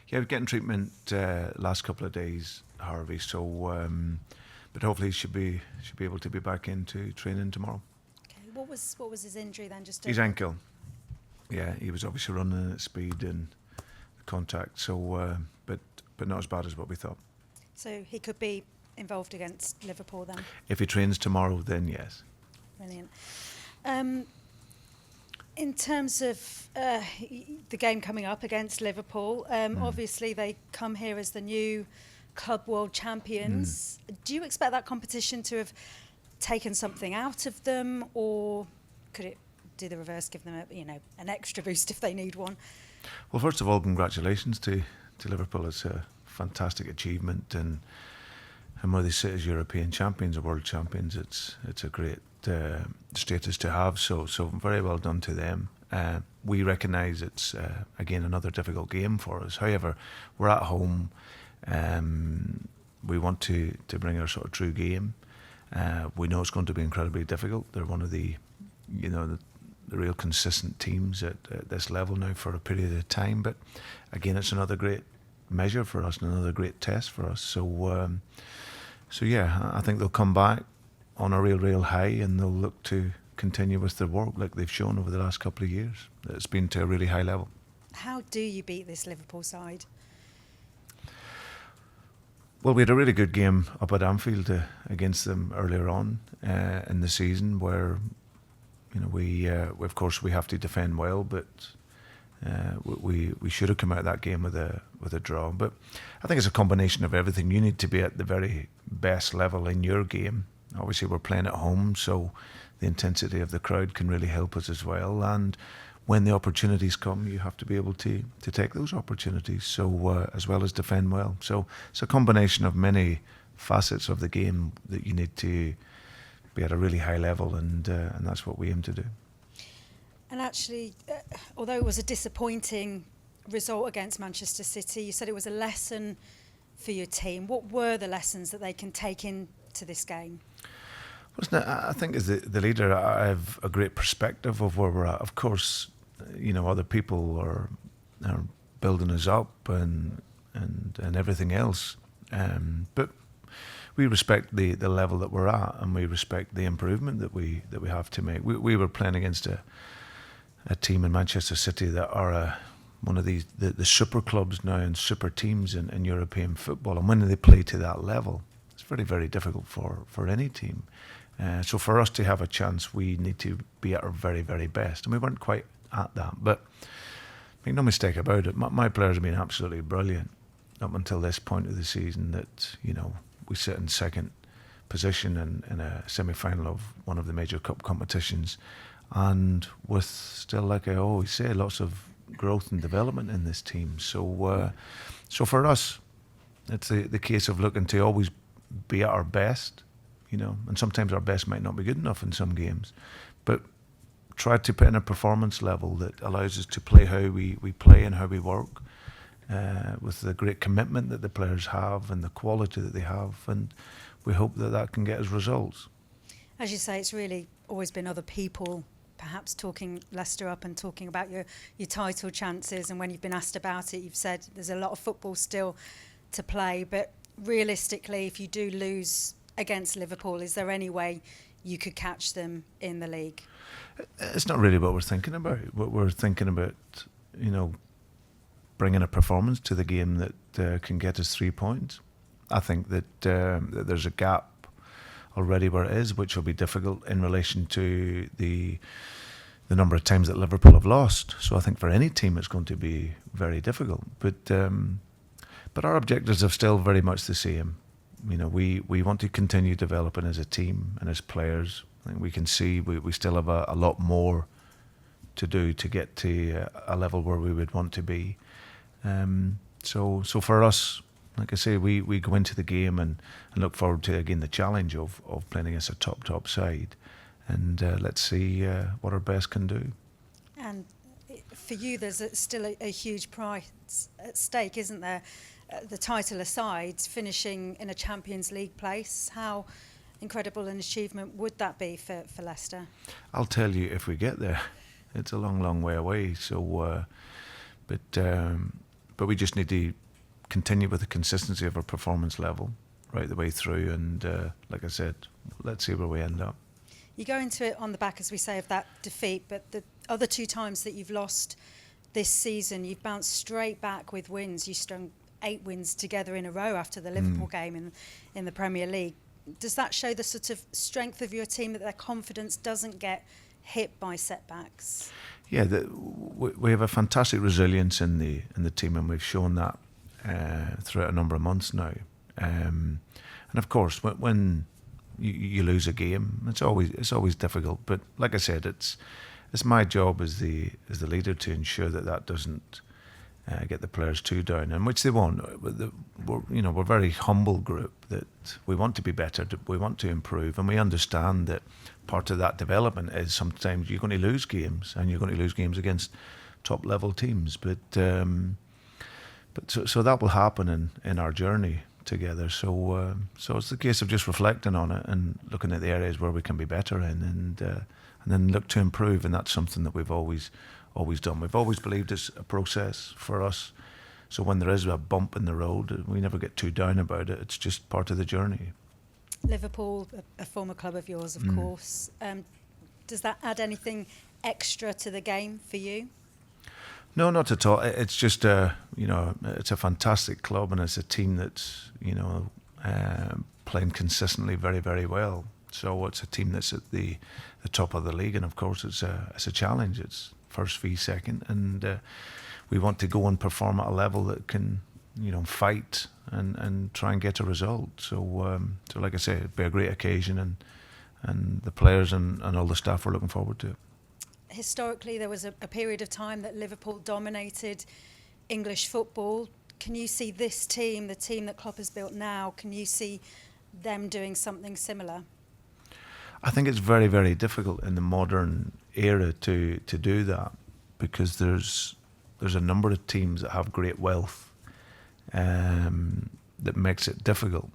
Yeah, we're getting treatment last couple of days, Harvey. So, but hopefully, he should be able to be back into training tomorrow. Okay. What was his injury then? Just His ankle. Yeah, he was obviously running at speed and contact. So, but not as bad as what we thought. so he could be involved against Liverpool then. If he trains tomorrow, then yes. Brilliant. In terms of the game coming up against Liverpool, obviously they come here as the new club world champions. Do you expect that competition to have taken something out of them, or could it do the reverse, give them an extra boost if they need one? Well, first of all, congratulations to Liverpool. It's a fantastic achievement, and whether they sit as European champions or world champions, it's a great status to have. So very well done to them. We recognise it's again another difficult game for us. However, we're at home. We want to bring our sort of true game. We know it's going to be incredibly difficult. They're one of the real consistent teams at this level now for a period of time. But again, it's another great measure for us and another great test for us. So yeah, I think they'll come back on a real high, and they'll look to continue with their work like they've shown over the last couple of years. It's been to a really high level. How do you beat this Liverpool side? Well, we had a really good game up at Anfield against them earlier on in the season, where we of course we have to defend well, but we should have come out of that game with a draw. But I think it's a combination of everything. You need to be at the very best level in your game. Obviously, we're playing at home, so the intensity of the crowd can really help us as well. And when the opportunities come, you have to be able to take those opportunities. So as well as defend well. So it's a combination of many facets of the game that you need to be at a really high level, and that's what we aim to do. And actually, although it was a disappointing result against Manchester City, you said it was a lesson for your team. What were the lessons that they can take into this game? Well, I think as the leader, I have a great perspective of where we're at. Of course, other people are building us up and everything else. But we respect the level that we're at, and we respect the improvement that we have to make. We were playing against a team in Manchester City that are one of the super clubs now and super teams in European football. And when they play to that level, it's very, very difficult for any team. So for us to have a chance, we need to be at our very, very best. And we weren't quite at that. But make no mistake about it, my players have been absolutely brilliant up until this point of the season, that, we sit in second position in a semi-final of one of the major cup competitions. And with still, like I always say, lots of growth and development in this team. So for us, it's the case of looking to always be at our best, and sometimes our best might not be good enough in some games, but try to put in a performance level that allows us to play how we play and how we work, with the great commitment that the players have and the quality that they have, and we hope that can get us results. As you say, it's really always been other people perhaps talking Leicester up and talking about your title chances, and when you've been asked about it, you've said there's a lot of football still to play. But realistically, if you do lose against Liverpool, is there any way you could catch them in the league? It's not really what we're thinking about. What we're thinking about, bringing a performance to the game that can get us 3 points. I think that there's a gap already where it is, which will be difficult in relation to the number of times that Liverpool have lost. So I think for any team it's going to be very difficult. But our objectives are still very much the same. We want to continue developing as a team and as players. I think we can see we still have a lot more to do to get to a level where we would want to be. So for us, like I say, we go into the game and look forward to, again, the challenge of playing against a top side, and let's see what our best can do. And for you, there's still a huge prize at stake, isn't there? The title aside, finishing in a Champions League place, how incredible an achievement would that be for Leicester? I'll tell you, if we get there, it's a long way away. So, but but we just need to continue with the consistency of our performance level right the way through. And like I said, let's see where we end up. You go into it on the back, as we say, of that defeat, but the other two times that you've lost this season, you've bounced straight back with wins. You strung 8 wins together in a row after the Liverpool game in the Premier League. Does that show the sort of strength of your team, that their confidence doesn't get hit by setbacks? Yeah, we have a fantastic resilience in the team, and we've shown that throughout a number of months now. And of course, when you lose a game, it's always difficult. But like I said, it's my job as the leader to ensure that doesn't get the players too down, and which they won't. We're a very humble group, that we want to be better, we want to improve, and we understand that part of that development is sometimes you're going to lose games, and you're going to lose games against top level teams. But so that will happen in our journey together. So it's the case of just reflecting on it and looking at the areas where we can be better in, and then look to improve. And that's something that we've always done. We've always believed it's a process for us. So when there is a bump in the road, we never get too down about it. It's just part of the journey. Liverpool, a former club of yours, of course. Does that add anything extra to the game for you? No, not at all. It's just it's a fantastic club, and it's a team that's playing consistently very, very well. So it's a team that's at the top of the league, and of course it's a challenge. It's first v second, and we want to go and perform at a level that can fight and try and get a result. So like I say, it'd be a great occasion, and the players and all the staff are looking forward to it. Historically, there was a period of time that Liverpool dominated English football. Can you see this team, the team that Klopp has built now, can you see them doing something similar? I think it's very, very difficult in the modern era to do that, because there's a number of teams that have great wealth that makes it difficult.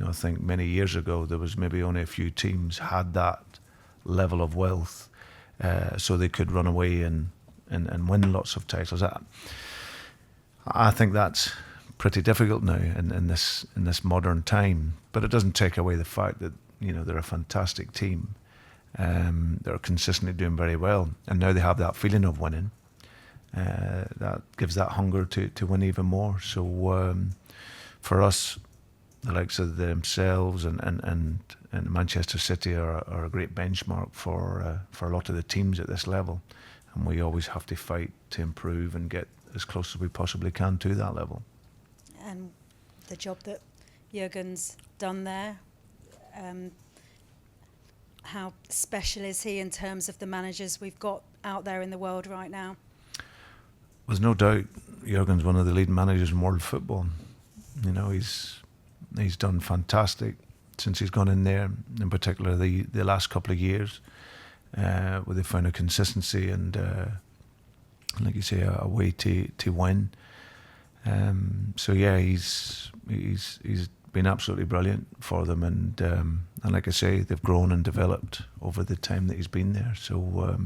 I think many years ago there was maybe only a few teams had that level of wealth, so they could run away and win lots of titles. I think that's pretty difficult now in this modern time, but it doesn't take away the fact that they're a fantastic team. They're consistently doing very well, and now they have that feeling of winning. That gives that hunger to win even more. So for us, the likes of themselves and Manchester City are a great benchmark for a lot of the teams at this level, and we always have to fight to improve and get as close as we possibly can to that level. And the job that Jurgen's done there, how special is he in terms of the managers we've got out there in the world right now? There's no doubt Jurgen's one of the leading managers in world football. He's done fantastic since he's gone in there, in particular the last couple of years, where they found a consistency and, like you say, a way to win. So yeah, he's been absolutely brilliant for them, and like I say, they've grown and developed over the time that he's been there. So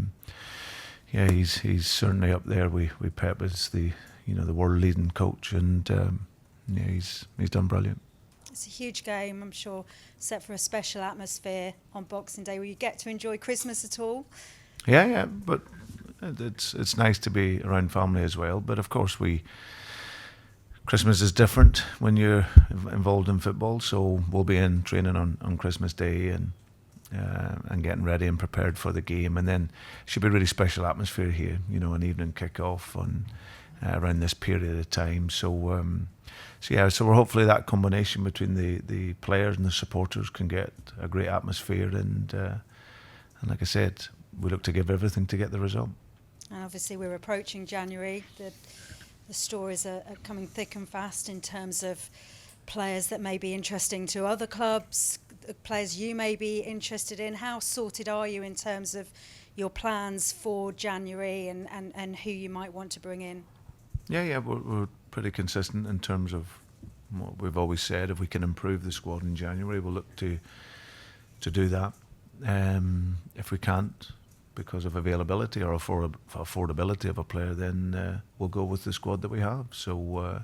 yeah, he's certainly up there with Pep as the world leading coach, and yeah, he's done brilliant. It's a huge game, I'm sure, set for a special atmosphere on Boxing Day. Will you get to enjoy Christmas at all? Yeah, but it's nice to be around family as well. But of course, Christmas is different when you're involved in football. So we'll be in training on Christmas Day and getting ready and prepared for the game. And then it should be a really special atmosphere here. An evening kick-off around this period of time. So we're hopefully that combination between the players and the supporters can get a great atmosphere, and like I said, we look to give everything to get the result. And obviously we're approaching January. The stories are coming thick and fast in terms of players that may be interesting to other clubs, players you may be interested in. How sorted are you in terms of your plans for January and who you might want to bring in? Yeah, we're pretty consistent in terms of what we've always said. If we can improve the squad in January, we'll look to do that. If we can't, because of availability or affordability of a player, then we'll go with the squad that we have. So,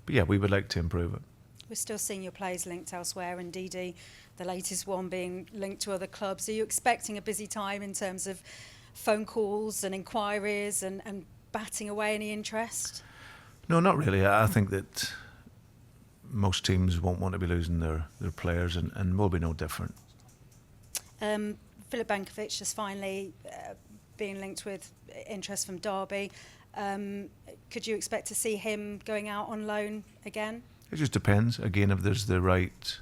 but yeah, we would like to improve it. We're still seeing your players linked elsewhere, and Didi, the latest one, being linked to other clubs. Are you expecting a busy time in terms of phone calls and inquiries and batting away any interest? No, not really. I think that most teams won't want to be losing their players, and we'll be no different. Filip Benkovic just finally being linked with interest from Derby. Could you expect to see him going out on loan again? It just depends. Again, if there's the right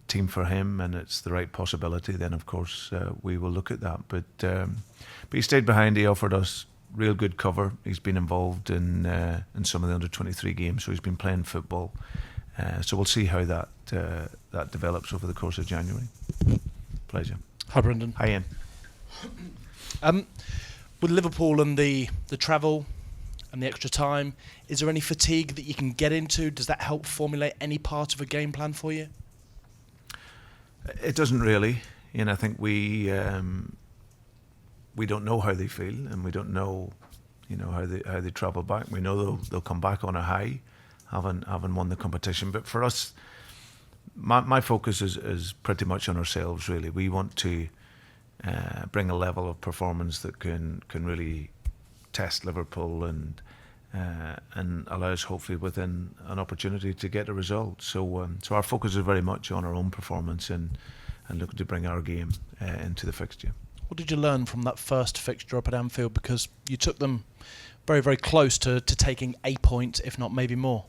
team for him and it's the right possibility, then of course we will look at that. But he stayed behind. He offered us real good cover. He's been involved in some of the under-23 games, so he's been playing football. So we'll see how that develops over the course of January. Pleasure. Hi, Brendan. Hi, Ian. With Liverpool and the travel and the extra time, is there any fatigue that you can get into? Does that help formulate any part of a game plan for you? It doesn't really. I think we don't know how they feel, and we don't know, how they travel back. We know they'll come back on a high, having won the competition. But for us, my focus is pretty much on ourselves. Really, we want to bring a level of performance that can really test Liverpool and allow us, hopefully, within an opportunity to get a result. So our focus is very much on our own performance and looking to bring our game into the fixture. What did you learn from that first fixture up at Anfield? Because you took them very, very close to taking a point, if not maybe more.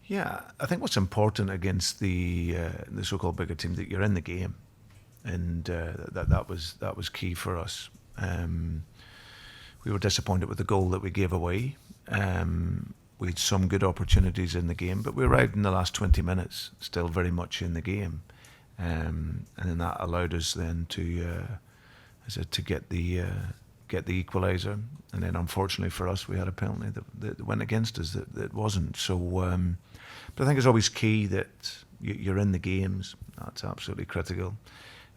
Yeah, I think what's important against the so-called bigger team, that you're in the game, and that was key for us. We were disappointed with the goal that we gave away. We had some good opportunities in the game, but we arrived in the last 20 minutes still very much in the game, and then that allowed us then to get the equaliser. And then unfortunately for us, we had a penalty that went against us that wasn't. So, but I think it's always key that you're in the games. That's absolutely critical.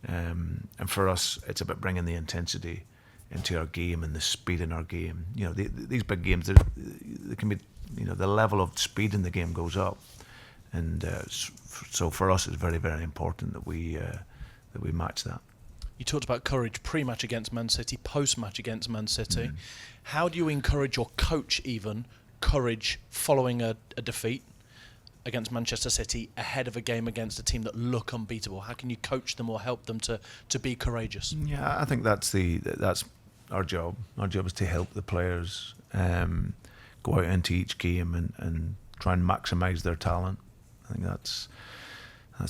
And for us, it's about bringing the intensity into our game and the speed in our game. These big games, they can be, the level of speed in the game goes up, and so for us, it's very, very important that we match that. You talked about courage pre-match against Man City, post-match against Man City. How do you encourage your coach courage following a defeat against Manchester City ahead of a game against a team that look unbeatable? How can you coach them or help them to be courageous? Yeah, I think that's our job. Our job is to help the players go out into each game and try and maximise their talent. I think that's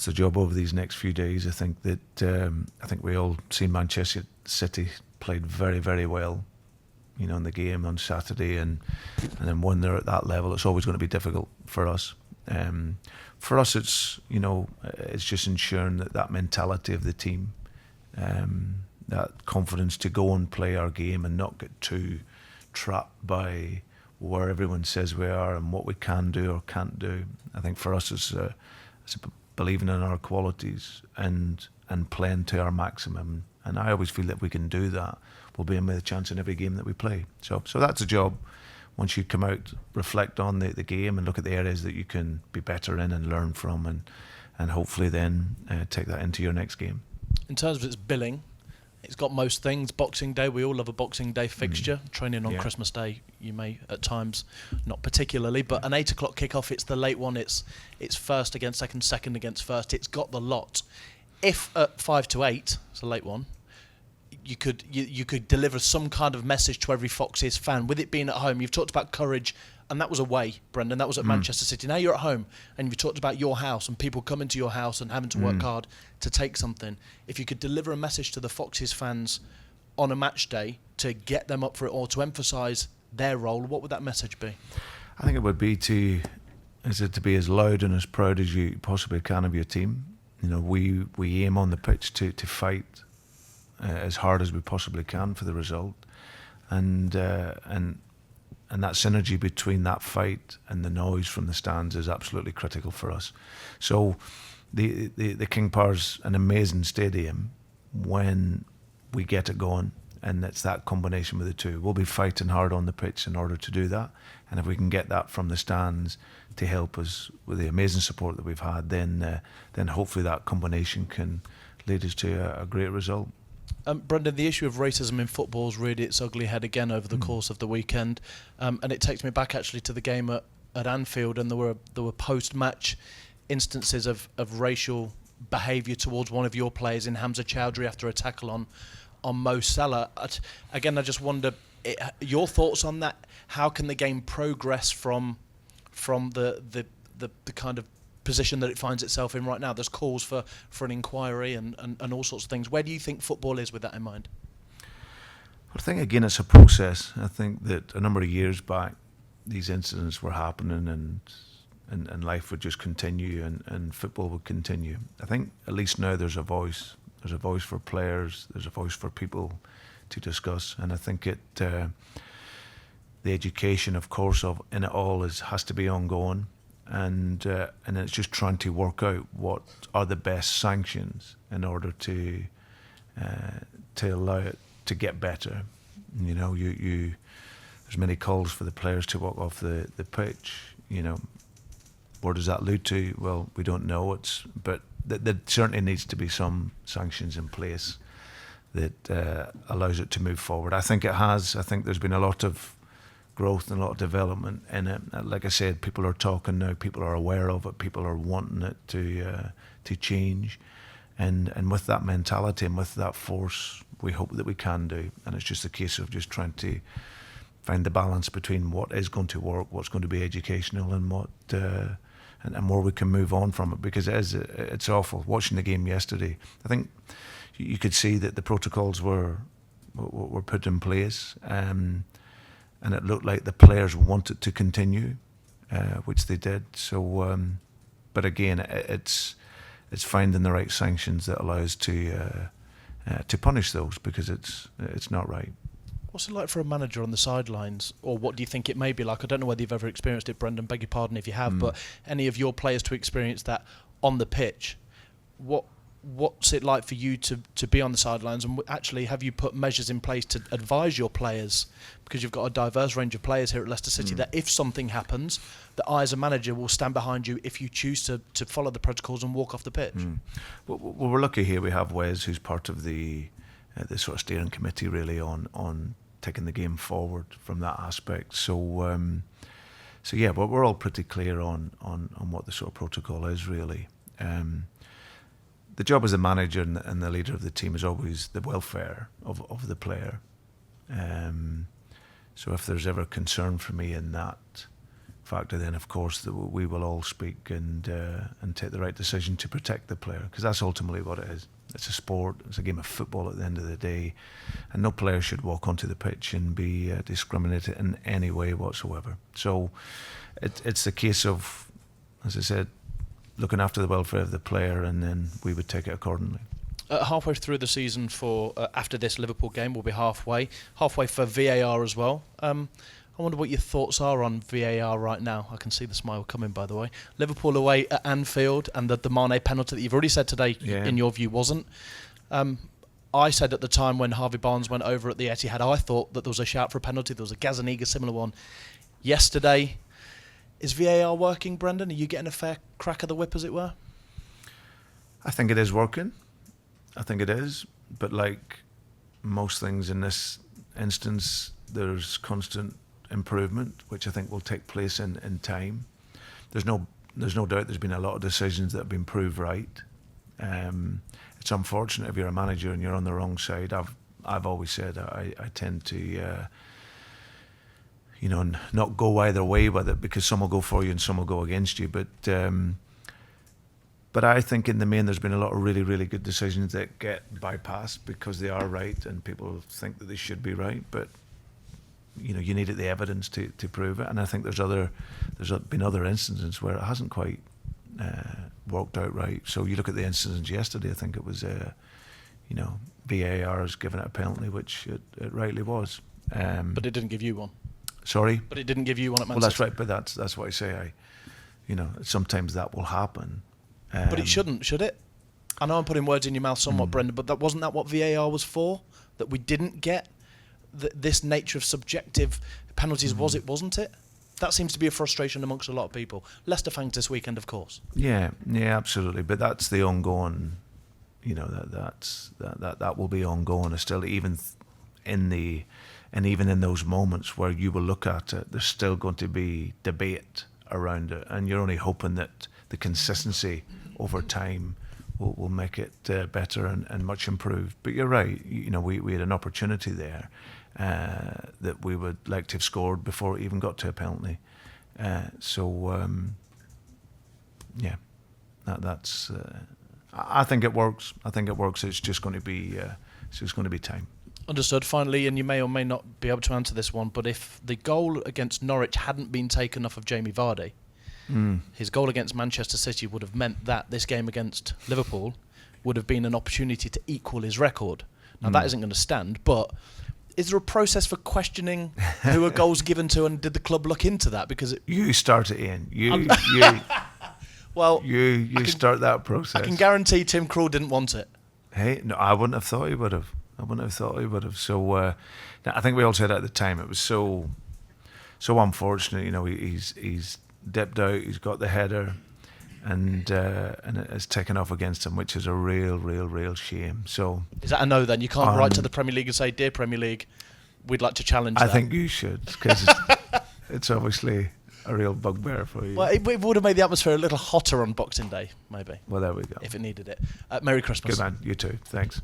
the job over these next few days. I think we all seen Manchester City played very, very well, in the game on Saturday, and then when they're at that level, it's always going to be difficult for us. For us, it's just ensuring that mentality of the team, that confidence to go and play our game and not get too trapped by where everyone says we are and what we can do or can't do. I think for us, it's believing in our qualities and playing to our maximum. And I always feel that we can do that. We'll be in with a chance in every game that we play. So that's a job. Once you come out, reflect on the game and look at the areas that you can be better in and learn from, and hopefully then take that into your next game. In terms of its billing, it's got most things. Boxing Day, we all love a Boxing Day fixture. Training on Christmas Day, you may at times, not particularly, but an 8 o'clock kickoff, it's the late one, it's first against second, second against first, it's got the lot. If at 5 to 8, it's a late one, you could deliver some kind of message to every Foxes fan. With it being at home, you've talked about courage, and that was away, Brendan. That was at Manchester City. Now you're at home, and you've talked about your house and people coming to your house and having to work hard to take something. If you could deliver a message to the Foxes fans on a match day to get them up for it or to emphasise their role, what would that message be? I think it would be to be as loud and as proud as you possibly can of your team. We aim on the pitch to fight as hard as we possibly can for the result, and that synergy between that fight and the noise from the stands is absolutely critical for us. So the King Power's an amazing stadium. when we get it going, and it's that combination with the two. We'll be fighting hard on the pitch in order to do that, and if we can get that from the stands to help us with the amazing support that we've had, then hopefully that combination can lead us to a great result. Brendan, the issue of racism in football has reared its ugly head again over the course of the weekend, and it takes me back actually to the game at Anfield, and there were post-match instances of racial behaviour towards one of your players in Hamza Chowdhury after a tackle on Mo Salah. Again, I just wonder your thoughts on that. How can the game progress from the kind of position that it finds itself in right now? There's calls for an inquiry and all sorts of things. Where do you think football is with that in mind? I think, again, it's a process. I think that a number of years back, these incidents were happening and life would just continue and football would continue. I think at least now there's a voice. There's a voice for players. There's a voice for people to discuss. And I think the education, of course, in it all has to be ongoing. And it's just trying to work out what are the best sanctions in order to allow it to get better. You know, there's many calls for the players to walk off the pitch. You know, where does that lead to? Well, we don't know. But there certainly needs to be some sanctions in place that allows it to move forward. I think it has. I think there's been a lot of growth and a lot of development in it. Like I said, people are talking now, people are aware of it, people are wanting it to change, and with that mentality and with that force, we hope that we can do. And it's just a case of just trying to find the balance between what is going to work, what's going to be educational, and what and where we can move on from it, because it's awful. Watching the game yesterday, I think you could see that the protocols were put in place. And it looked like the players wanted to continue, which they did. So, but again, it's finding the right sanctions that allows to punish those, because it's not right. What's it like for a manager on the sidelines, or what do you think it may be like? I don't know whether you've ever experienced it, Brendan. Beg your pardon if you have, but any of your players to experience that on the pitch, what's it like for you to be on the sidelines, and actually have you put measures in place to advise your players, because you've got a diverse range of players here at Leicester City, that if something happens, that I as a manager will stand behind you if you choose to follow the protocols and walk off the pitch? Well, we're lucky here. We have Wes, who's part of the sort of steering committee really on taking the game forward from that aspect. So yeah, but we're all pretty clear on what the sort of protocol is really. The job as a manager and the leader of the team is always the welfare of the player. So if there's ever concern for me in that factor, then of course we will all speak and take the right decision to protect the player, because that's ultimately what it is. It's a sport. It's a game of football at the end of the day, and no player should walk onto the pitch and be discriminated in any way whatsoever. So it's the case of, as I said, looking after the welfare of the player, and then we would take it accordingly. Halfway through the season for after this Liverpool game, we'll be halfway for VAR as well. I wonder what your thoughts are on VAR right now. I can see the smile coming, by the way. Liverpool away at Anfield, and the Mane penalty that you've already said today, in your view, wasn't. I said at the time when Harvey Barnes went over at the Etihad, I thought that there was a shout for a penalty. There was a Gazaniga similar one yesterday. Is VAR working, Brendan? Are you getting a fair crack of the whip, as it were? I think it is working. I think it is. But like most things in this instance, there's constant improvement, which I think will take place in time. There's no doubt there's been a lot of decisions that have been proved right. It's unfortunate if you're a manager and you're on the wrong side. I've always said I tend to not go either way with it, because some will go for you and some will go against you. But I think in the main there's been a lot of really, really good decisions that get bypassed because they are right and people think that they should be right. But you needed the evidence to prove it. And I think there's been other instances where it hasn't quite worked out right. So you look at the incidents yesterday, I think it was VAR has given it a penalty, which it rightly was. But it didn't give you one. Sorry? But it didn't give you one at Man Well, that's City. right, but that's what I say. Sometimes that will happen. But it shouldn't, should it? I know I'm putting words in your mouth somewhat, Brendan, but wasn't that what VAR was for? That we didn't get this nature of subjective penalties, wasn't it? That seems to be a frustration amongst a lot of people. Leicester fans this weekend, of course. Yeah, absolutely. But that's the ongoing, that will be ongoing. It's still even in those moments where you will look at it, there's still going to be debate around it, and you're only hoping that the consistency over time will make it better and much improved. But you're right. We had an opportunity there that we would like to have scored before it even got to a penalty. That's. I think it works. It's just going to be time. Understood. Finally, and you may or may not be able to answer this one, but if the goal against Norwich hadn't been taken off of Jamie Vardy, his goal against Manchester City would have meant that this game against Liverpool would have been an opportunity to equal his record. Now, that isn't going to stand, but is there a process for questioning who a goal's given to, and did the club look into that? Because you start it in. You start that process. I can guarantee Tim Krul didn't want it. Hey, no, I wouldn't have thought he would have. So I think we all said at the time it was so unfortunate. He's dipped out. He's got the header, and it's taken off against him, which is a real shame. So is that a no? Then you can't write to the Premier League and say, "Dear Premier League, we'd like to challenge." I think you should, because it's obviously a real bugbear for you. Well, it would have made the atmosphere a little hotter on Boxing Day, maybe. Well, there we go. If it needed it. Merry Christmas. Good man. You too. Thanks.